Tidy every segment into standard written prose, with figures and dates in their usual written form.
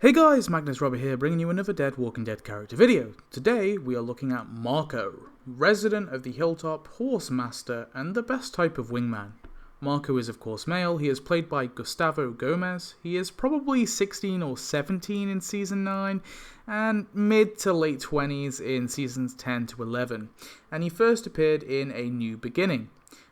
Hey guys, Magnus Robert here, bringing you another Dead Walking Dead character video. Today we are looking at Marco, resident of the Hilltop, horse master, and the best type of wingman. Marco is of course male. He is played by Gustavo Gomez. He is probably 16 or 17 in season 9 and mid to late 20s in seasons 10 to 11, and he first appeared in A New Beginning.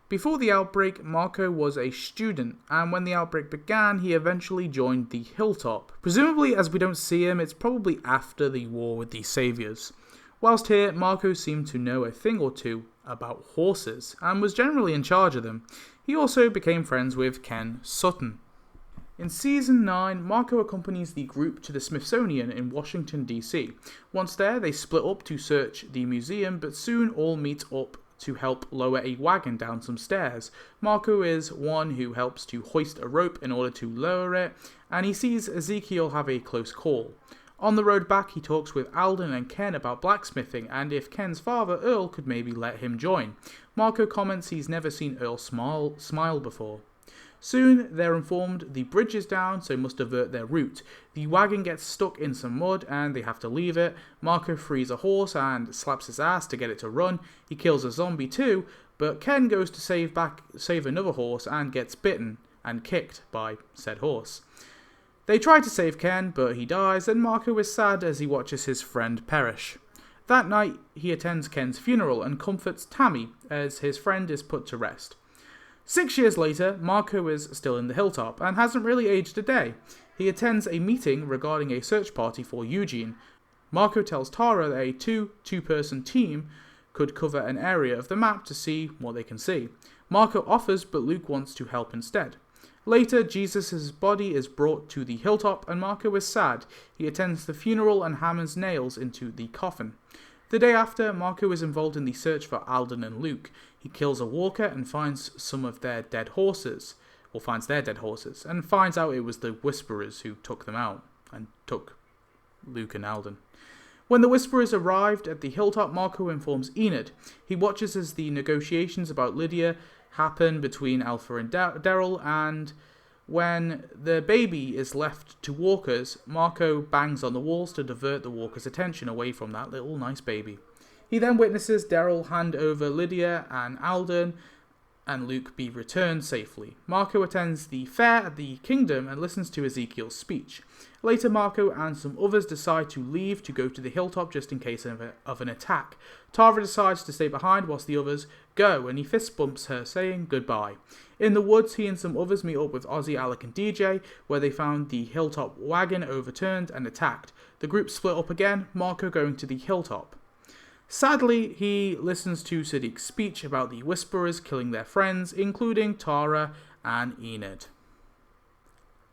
Before the outbreak, Marco was a student, and when the outbreak began, he eventually joined the Hilltop. Presumably, as we don't see him, it's probably after the war with the Saviors. Whilst here, Marco seemed to know a thing or two about horses, and was generally in charge of them. He also became friends with Ken Sutton. In Season 9, Marco accompanies the group to the Smithsonian in Washington, D.C. Once there, they split up to search the museum, but soon all meet up to help lower a wagon down some stairs. Marco is one who helps to hoist a rope in order to lower it, and he sees Ezekiel have a close call. On the road back, he talks with Alden and Ken about blacksmithing, and if Ken's father, Earl, could maybe let him join. Marco comments he's never seen Earl smile before. Soon, they're informed the bridge is down, so must divert their route. The wagon gets stuck in some mud, and they have to leave it. Marco frees a horse and slaps his ass to get it to run. He kills a zombie too, but Ken goes to save another horse and gets bitten and kicked by said horse. They try to save Ken, but he dies, and Marco is sad as he watches his friend perish. That night, he attends Ken's funeral and comforts Tammy as his friend is put to rest. 6 years later, Marco is still in the Hilltop and hasn't really aged a day. He attends a meeting regarding a search party for Eugene. Marco tells Tara that a two-person team could cover an area of the map to see what they can see. Marco offers, but Luke wants to help instead. Later, Jesus' body is brought to the Hilltop and Marco is sad. He attends the funeral and hammers nails into the coffin. The day after, Marco is involved in the search for Alden and Luke. He kills a walker and finds their dead horses, and finds out it was the Whisperers who took them out, and took Luke and Alden. When the Whisperers arrived at the Hilltop, Marco informs Enid. He watches as the negotiations about Lydia happen between Alpha and Daryl, and when the baby is left to walkers, Marco bangs on the walls to divert the walkers' attention away from that little nice baby. He then witnesses Daryl hand over Lydia and Alden, and Luke be returned safely. Marco attends the fair at the Kingdom and listens to Ezekiel's speech. Later, Marco and some others decide to leave to go to the Hilltop just in case of an attack. Tara decides to stay behind whilst the others go, and he fist bumps her, saying goodbye. In the woods, he and some others meet up with Ozzy, Alec and DJ, where they found the Hilltop wagon overturned and attacked. The group split up again, Marco going to the Hilltop. Sadly, he listens to Sadiq's speech about the Whisperers killing their friends, including Tara and Enid.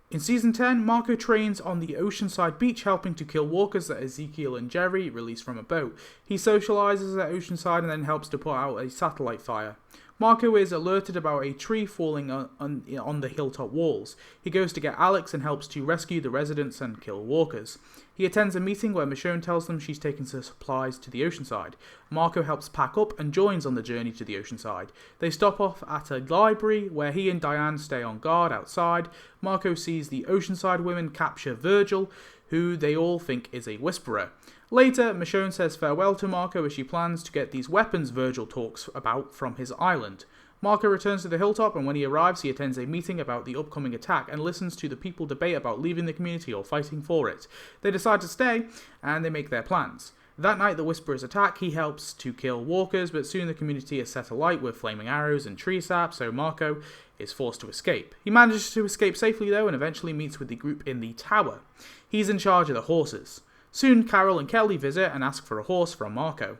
In Season 10, Marco trains on the Oceanside beach helping to kill walkers that Ezekiel and Jerry release from a boat. He socializes at Oceanside and then helps to put out a satellite fire. Marco is alerted about a tree falling on the Hilltop walls. He goes to get Alex and helps to rescue the residents and kill walkers. He attends a meeting where Michonne tells them she's taken some supplies to the Oceanside. Marco helps pack up and joins on the journey to the Oceanside. They stop off at a library where he and Diane stay on guard outside. Marco sees the Oceanside women capture Virgil, who they all think is a Whisperer. Later, Michonne says farewell to Marco as she plans to get these weapons Virgil talks about from his island. Marco returns to the Hilltop, and when he arrives, he attends a meeting about the upcoming attack and listens to the people debate about leaving the community or fighting for it. They decide to stay, and they make their plans. That night, the Whisperers attack. He helps to kill walkers, but soon the community is set alight with flaming arrows and tree sap, so Marco is forced to escape. He manages to escape safely, though, and eventually meets with the group in the tower. He's in charge of the horses. Soon, Carol and Kelly visit and ask for a horse from Marco.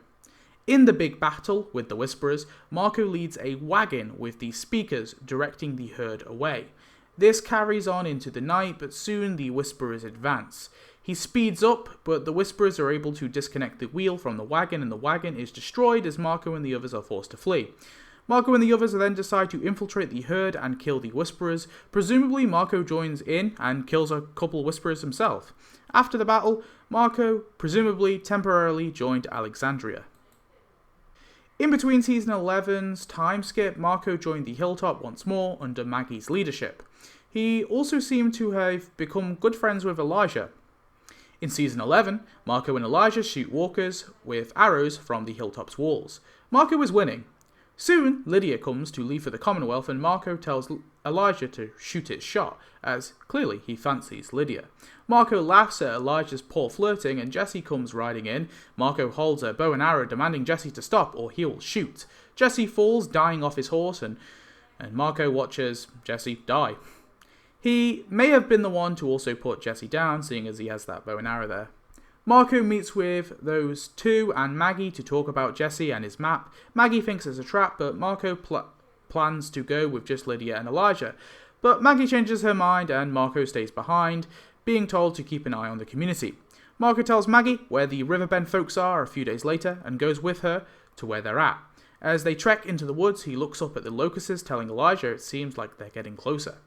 In the big battle with the Whisperers, Marco leads a wagon with the speakers directing the herd away. This carries on into the night, but soon the Whisperers advance. He speeds up, but the Whisperers are able to disconnect the wheel from the wagon, and the wagon is destroyed as Marco and the others are forced to flee. Marco and the others then decide to infiltrate the herd and kill the Whisperers. Presumably, Marco joins in and kills a couple of Whisperers himself. After the battle, Marco presumably temporarily joined Alexandria. In between Season 11's time skip, Marco joined the Hilltop once more under Maggie's leadership. He also seemed to have become good friends with Elijah. In Season 11, Marco and Elijah shoot walkers with arrows from the hilltop's walls. Marco is winning. Soon, Lydia comes to leave for the Commonwealth and Marco tells Elijah to shoot his shot, as clearly he fancies Lydia. Marco laughs at Elijah's poor flirting and Jesse comes riding in. Marco holds a bow and arrow demanding Jesse to stop or he will shoot. Jesse falls, dying off his horse, and Marco watches Jesse die. He may have been the one to also put Jesse down, seeing as he has that bow and arrow there. Marco meets with those two and Maggie to talk about Jesse and his map. Maggie thinks it's a trap, but Marco plans to go with just Lydia and Elijah. But Maggie changes her mind and Marco stays behind, being told to keep an eye on the community. Marco tells Maggie where the Riverbend folks are a few days later and goes with her to where they're at. As they trek into the woods, he looks up at the locusts, telling Elijah it seems like they're getting closer.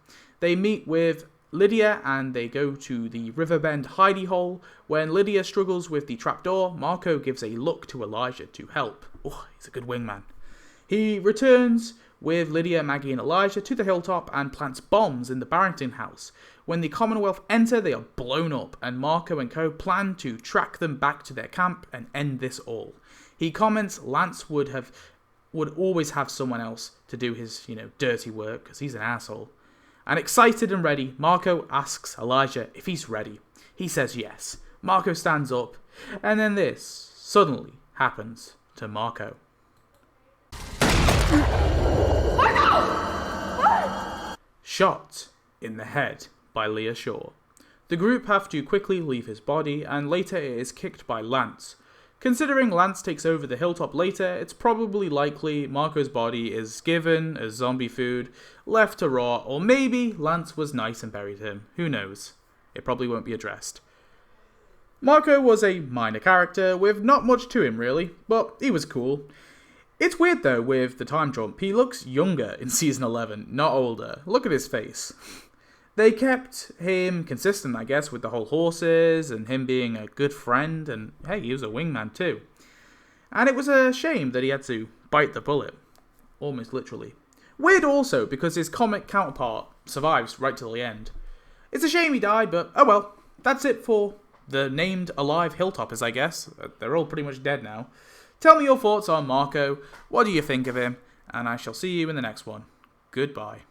They meet with Lydia and they go to the Riverbend hidey hole. When Lydia struggles with the trapdoor, Marco gives a look to Elijah to help. Oh, he's a good wingman. He returns with Lydia, Maggie and Elijah to the hilltop and plants bombs in the Barrington house. When the Commonwealth enter, they are blown up and Marco and co plan to track them back to their camp and end this all. He comments Lance would always have someone else to do his, dirty work because he's an asshole. And excited and ready, Marco asks Elijah if he's ready. He says yes. Marco stands up, and then this suddenly happens to Marco. Shot in the head by Leah Shaw. The group have to quickly leave his body, and later it is kicked by Lance. Considering Lance takes over the hilltop later, it's probably likely Marco's body is given as zombie food, left to rot, or maybe Lance was nice and buried him. Who knows? It probably won't be addressed. Marco was a minor character with not much to him really, but he was cool. It's weird though with the time jump, he looks younger in Season 11, not older. Look at his face. They kept him consistent, I guess, with the whole horses and him being a good friend, and hey, he was a wingman too. And it was a shame that he had to bite the bullet, almost literally. Weird also, because his comic counterpart survives right till the end. It's a shame he died, but oh well. That's it for the named alive hilltoppers, I guess. They're all pretty much dead now. Tell me your thoughts on Marco, what do you think of him, and I shall see you in the next one. Goodbye.